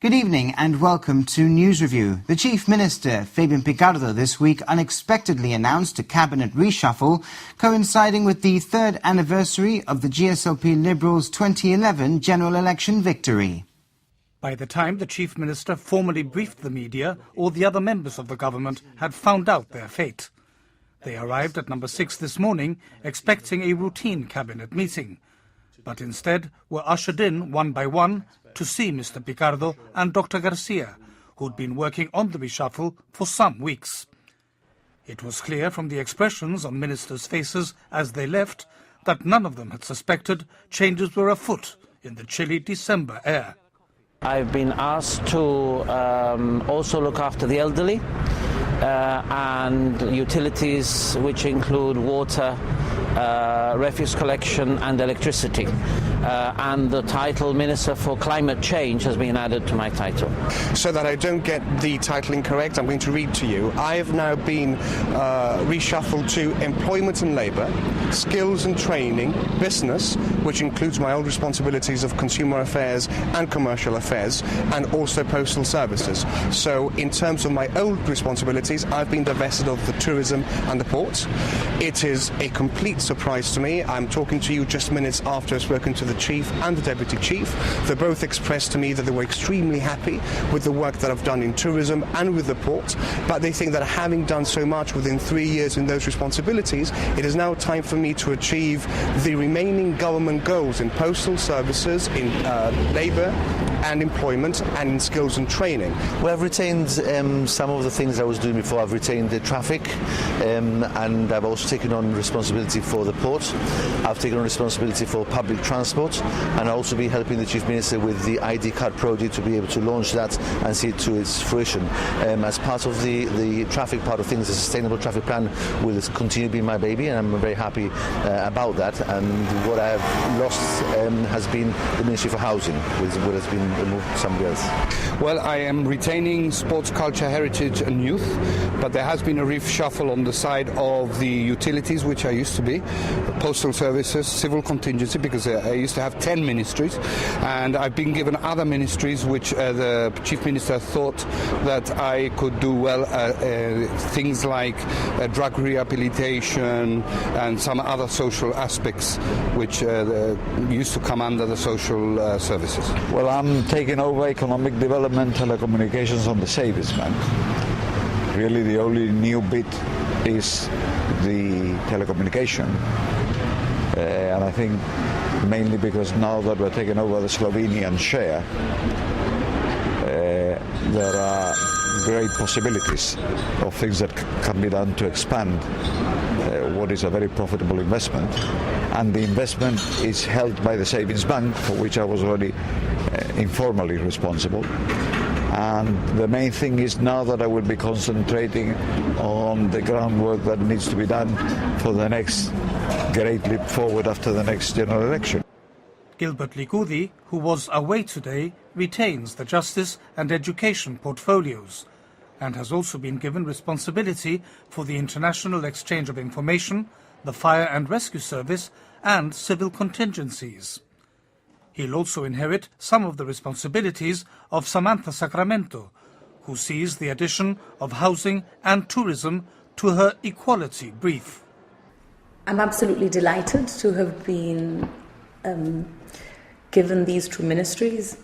Good evening and welcome to News Review. The Chief Minister, Fabian Picardo, this week unexpectedly announced a cabinet reshuffle coinciding with the third anniversary of the GSLP Liberals' 2011 general election victory. By the time the Chief Minister formally briefed the media, all the other members of the government had found out their fate. They arrived at number 6 this morning expecting a routine cabinet meeting, but instead were ushered in one by one to see Mr. Picardo and Dr. Garcia, who'd been working on the reshuffle for some weeks. It was clear from the expressions on ministers' faces as they left that none of them had suspected changes were afoot in the chilly December air. I've been asked to also look after the elderly and utilities, which include water, refuse collection and electricity. And the title Minister for Climate Change has been added to my title. So that I don't get the title incorrect, I'm going to read to you. I have now been reshuffled to Employment and Labour, Skills and Training, Business, which includes my old responsibilities of Consumer Affairs and Commercial Affairs, and also Postal Services. So in terms of my old responsibilities, I've been divested of the tourism and the ports. It is a complete surprise to me. I'm talking to you just minutes after I've spoken to the Chief and the Deputy Chief. They both expressed to me that they were extremely happy with the work that I've done in tourism and with the port, but they think that having done so much within 3 years in those responsibilities, it is now time for me to achieve the remaining government goals in postal services, in labour and employment, and in skills and training. Well, I've retained some of the things I was doing before. I've retained the traffic, and I've also taken on responsibility for the port. I've taken on responsibility for public transport, and I'll also be helping the Chief Minister with the ID card project to be able to launch that and see it to its fruition. As part of the traffic part of things, the Sustainable Traffic Plan will continue being my baby, and I'm very happy about that. And what I have lost has been the Ministry for Housing, which has been moved to somebody else. Well, I am retaining sports, culture, heritage and youth, but there has been a reshuffle on the side of the utilities, which I used to be, postal services, civil contingency, because I used to have 10 ministries, and I've been given other ministries which the Chief Minister thought that I could do well, things like drug rehabilitation and some other social aspects which used to come under the social services. Well, I'm taking over economic development, telecommunications on the savings bank. Really the only new bit is the telecommunication. And I think mainly because now that we're taking over the Slovenian share, there are great possibilities of things that can be done to expand what is a very profitable investment. And the investment is held by the savings bank, for which I was already informally responsible. And the main thing is now that I will be concentrating on the groundwork that needs to be done for the next great leap forward after the next general election. Gilbert Likudi, who was away today, retains the justice and education portfolios and has also been given responsibility for the international exchange of information, the fire and rescue service and civil contingencies. He'll also inherit some of the responsibilities of Samantha Sacramento, who sees the addition of housing and tourism to her equality brief. I'm absolutely delighted to have been given these two ministries.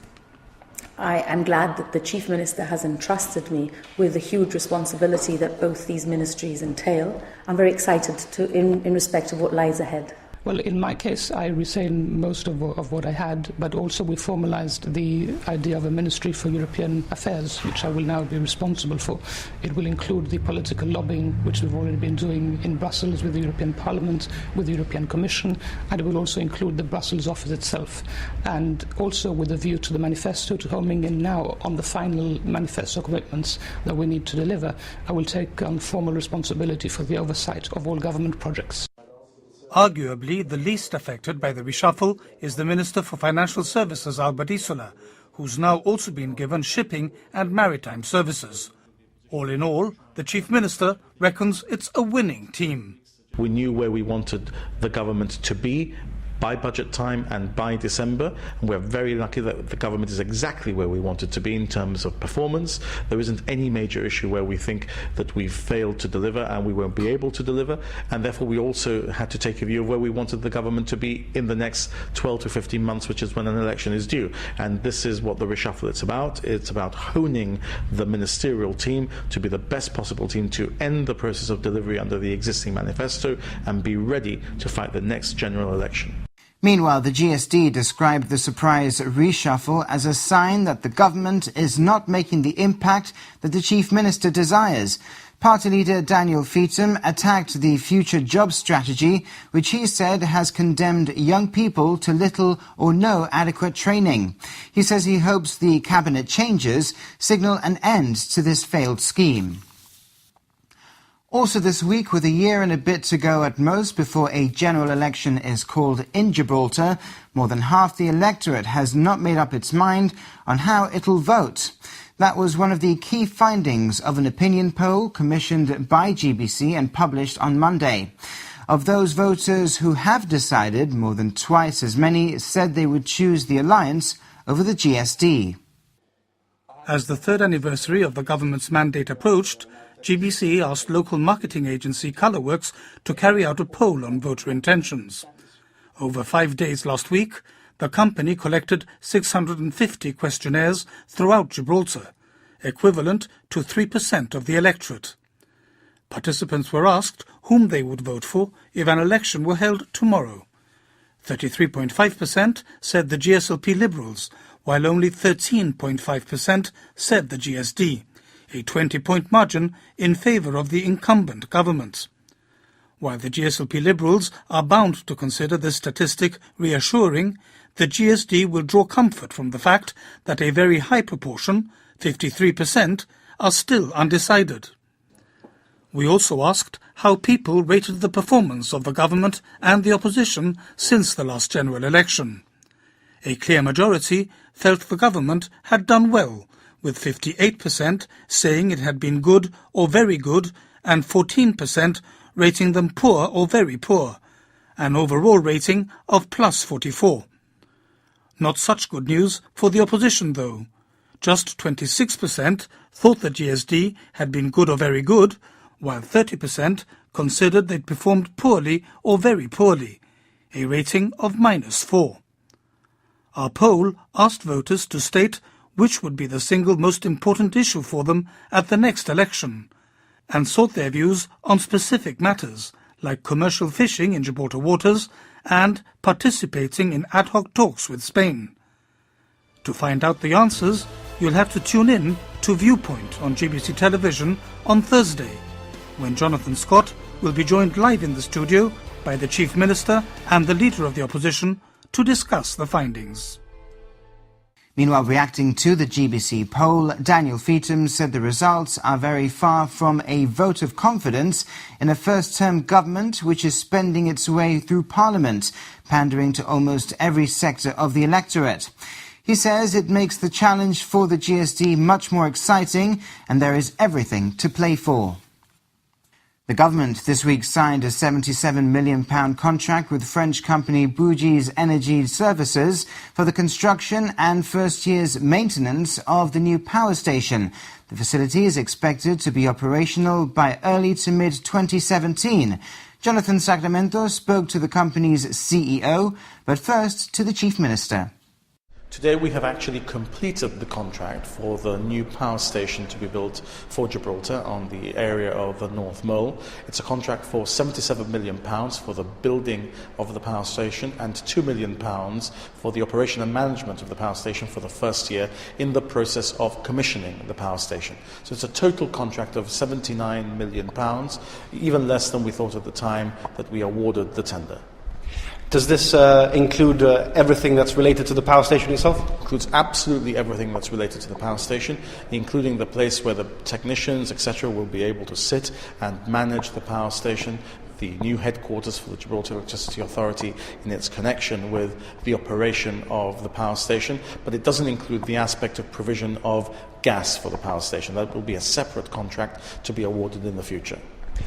I am glad that the Chief Minister has entrusted me with the huge responsibility that both these ministries entail. I'm very excited in respect of what lies ahead. Well, in my case, I retained most of what I had, but also we formalised the idea of a Ministry for European Affairs, which I will now be responsible for. It will include the political lobbying, which we've already been doing in Brussels with the European Parliament, with the European Commission, and it will also include the Brussels office itself. And also with a view to the manifesto, to homing in now on the final manifesto commitments that we need to deliver, I will take on formal responsibility for the oversight of all government projects. Arguably, the least affected by the reshuffle is the Minister for Financial Services, Albert Isola, who's now also been given shipping and maritime services. All in all, the Chief Minister reckons it's a winning team. We knew where we wanted the government to be by budget time and by December, and we're very lucky that the government is exactly where we want it to be in terms of performance. There isn't any major issue where we think that we've failed to deliver and we won't be able to deliver, and therefore we also had to take a view of where we wanted the government to be in the next 12 to 15 months, which is when an election is due. And this is what the reshuffle is about. It's about honing the ministerial team to be the best possible team to end the process of delivery under the existing manifesto and be ready to fight the next general election. Meanwhile, the GSD described the surprise reshuffle as a sign that the government is not making the impact that the Chief Minister desires. Party leader Daniel Feetham attacked the future job strategy, which he said has condemned young people to little or no adequate training. He says he hopes the cabinet changes signal an end to this failed scheme. Also this week, with a year and a bit to go at most before a general election is called in Gibraltar, more than half the electorate has not made up its mind on how it'll vote. That was one of the key findings of an opinion poll commissioned by GBC and published on Monday. Of those voters who have decided, more than twice as many said they would choose the alliance over the GSD. As the third anniversary of the government's mandate approached, GBC asked local marketing agency Colourworks to carry out a poll on voter intentions. Over 5 days last week, the company collected 650 questionnaires throughout Gibraltar, equivalent to 3% of the electorate. Participants were asked whom they would vote for if an election were held tomorrow. 33.5% said the GSLP Liberals, while only 13.5% said the GSD, a 20-point margin in favour of the incumbent government. While the GSLP Liberals are bound to consider this statistic reassuring, the GSD will draw comfort from the fact that a very high proportion, 53%, are still undecided. We also asked how people rated the performance of the government and the opposition since the last general election. A clear majority felt the government had done well, with 58% saying it had been good or very good and 14% rating them poor or very poor, an overall rating of plus 44. Not such good news for the opposition, though. Just 26% thought the GSD had been good or very good, while 30% considered they'd performed poorly or very poorly, a rating of -4. Our poll asked voters to state which would be the single most important issue for them at the next election, and sought their views on specific matters like commercial fishing in Gibraltar waters and participating in ad hoc talks with Spain. To find out the answers, you'll have to tune in to Viewpoint on GBC television on Thursday, when Jonathan Scott will be joined live in the studio by the Chief Minister and the Leader of the Opposition to discuss the findings. Meanwhile, reacting to the GBC poll, Daniel Feetham said the results are very far from a vote of confidence in a first-term government which is spending its way through Parliament, pandering to almost every sector of the electorate. He says it makes the challenge for the GSD much more exciting and there is everything to play for. The government this week signed a £77 million contract with French company Bouygues Energy Services for the construction and first year's maintenance of the new power station. The facility is expected to be operational by early to mid-2017. Jonathan Sacramento spoke to the company's CEO, but first to the Chief Minister. Today we have actually completed the contract for the new power station to be built for Gibraltar on the area of the North Mole. It's a contract for £77 million for the building of the power station and £2 million for the operation and management of the power station for the first year in the process of commissioning the power station. So it's a total contract of £79 million, even less than we thought at the time that we awarded the tender. Does this include everything that's related to the power station itself? It includes absolutely everything that's related to the power station, including the place where the technicians, etc., will be able to sit and manage the power station, the new headquarters for the Gibraltar Electricity Authority in its connection with the operation of the power station, but it doesn't include the aspect of provision of gas for the power station. That will be a separate contract to be awarded in the future.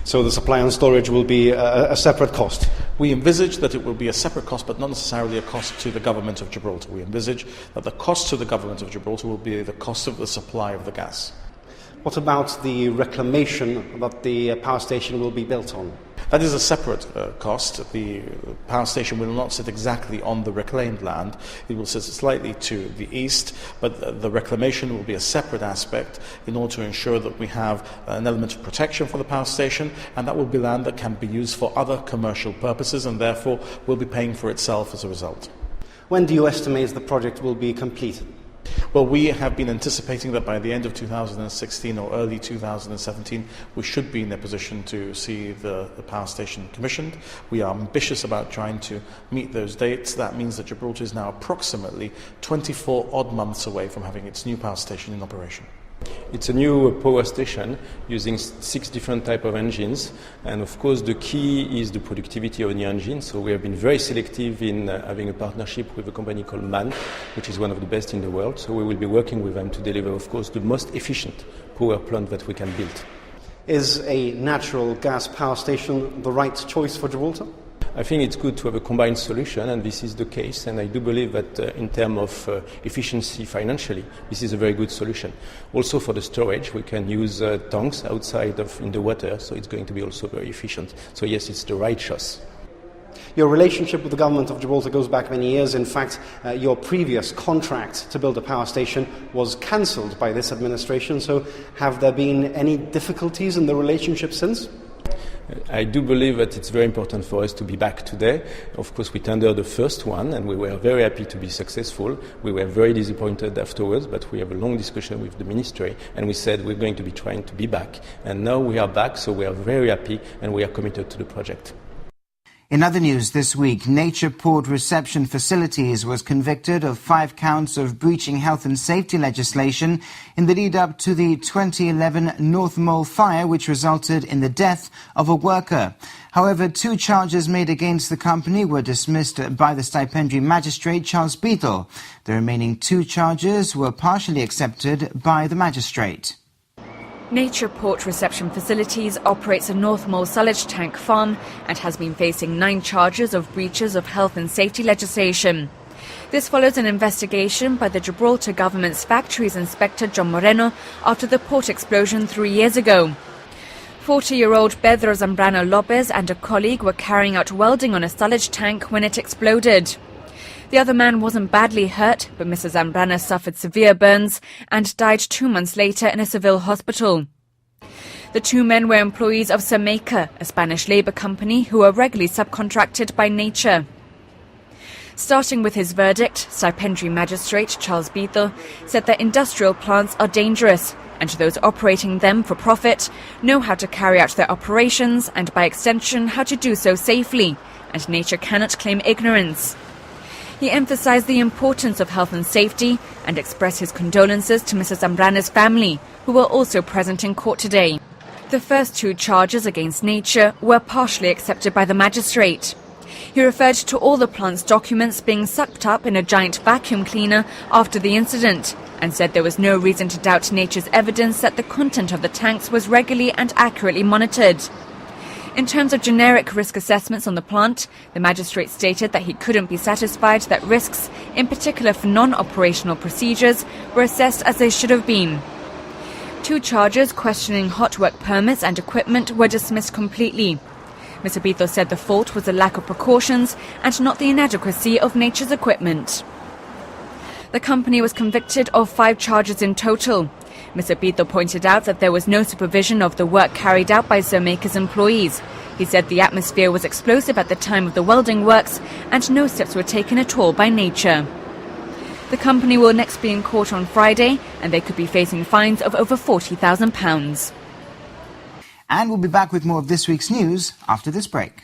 So the supply and storage will be a separate cost? We envisage that it will be a separate cost, but not necessarily a cost to the government of Gibraltar. We envisage that the cost to the government of Gibraltar will be the cost of the supply of the gas. What about the reclamation that the power station will be built on? That is a separate cost. The power station will not sit exactly on the reclaimed land. It will sit slightly to the east, but the reclamation will be a separate aspect in order to ensure that we have an element of protection for the power station, and that will be land that can be used for other commercial purposes and therefore will be paying for itself as a result. When do you estimate the project will be completed? Well, we have been anticipating that by the end of 2016 or early 2017 we should be in a position to see the power station commissioned. We are ambitious about trying to meet those dates. That means that Gibraltar is now approximately 24 odd months away from having its new power station in operation. It's a new power station using 6 different types of engines, and of course the key is the productivity of the engine. So we have been very selective in having a partnership with a company called MAN, which is one of the best in the world. So we will be working with them to deliver, of course, the most efficient power plant that we can build. Is a natural gas power station the right choice for Gibraltar? I think it's good to have a combined solution, and this is the case, and I do believe that in terms of efficiency financially, this is a very good solution. Also for the storage, we can use tanks outside in the water, so it's going to be also very efficient. So yes, it's the right choice. Your relationship with the government of Gibraltar goes back many years. In fact, your previous contract to build a power station was cancelled by this administration, so have there been any difficulties in the relationship since? I do believe that it's very important for us to be back today. Of course, we tendered the first one, and we were very happy to be successful. We were very disappointed afterwards, but we have a long discussion with the ministry, and we said we're going to be trying to be back. And now we are back, so we are very happy, and we are committed to the project. In other news this week, Nature Port Reception Facilities was convicted of 5 counts of breaching health and safety legislation in the lead-up to the 2011 North Mole fire, which resulted in the death of a worker. However, 2 charges made against the company were dismissed by the stipendiary magistrate Charles Beadle. The remaining 2 charges were partially accepted by the magistrate. Nature Port Reception Facilities operates a North Mole silage tank farm and has been facing 9 charges of breaches of health and safety legislation. This follows an investigation by the Gibraltar government's factories inspector John Moreno after the port explosion 3 years ago. 40-year-old Pedro Zambrano Lopez and a colleague were carrying out welding on a silage tank when it exploded. The other man wasn't badly hurt, but Mr. Zambrano suffered severe burns and died 2 months later in a Seville hospital. The 2 men were employees of Sacramento, a Spanish labour company who were regularly subcontracted by Nature. Starting with his verdict, stipendiary magistrate Charles Beadle said that industrial plants are dangerous, and those operating them for profit know how to carry out their operations and, by extension, how to do so safely, and Nature cannot claim ignorance. He emphasised the importance of health and safety and expressed his condolences to Mr. Zambrano's family, who were also present in court today. The first 2 charges against Nature were partially accepted by the magistrate. He referred to all the plant's documents being sucked up in a giant vacuum cleaner after the incident and said there was no reason to doubt Nature's evidence that the content of the tanks was regularly and accurately monitored. In terms of generic risk assessments on the plant, the magistrate stated that he couldn't be satisfied that risks, in particular for non-operational procedures, were assessed as they should have been. 2 charges questioning hot work permits and equipment were dismissed completely. Mr. Beadle said the fault was a lack of precautions and not the inadequacy of Nature's equipment. The company was convicted of 5 charges in total. Mr. Beadle pointed out that there was no supervision of the work carried out by Sacramento's employees. He said the atmosphere was explosive at the time of the welding works and no steps were taken at all by Nature. The company will next be in court on Friday and they could be facing fines of over £40,000. And we'll be back with more of this week's news after this break.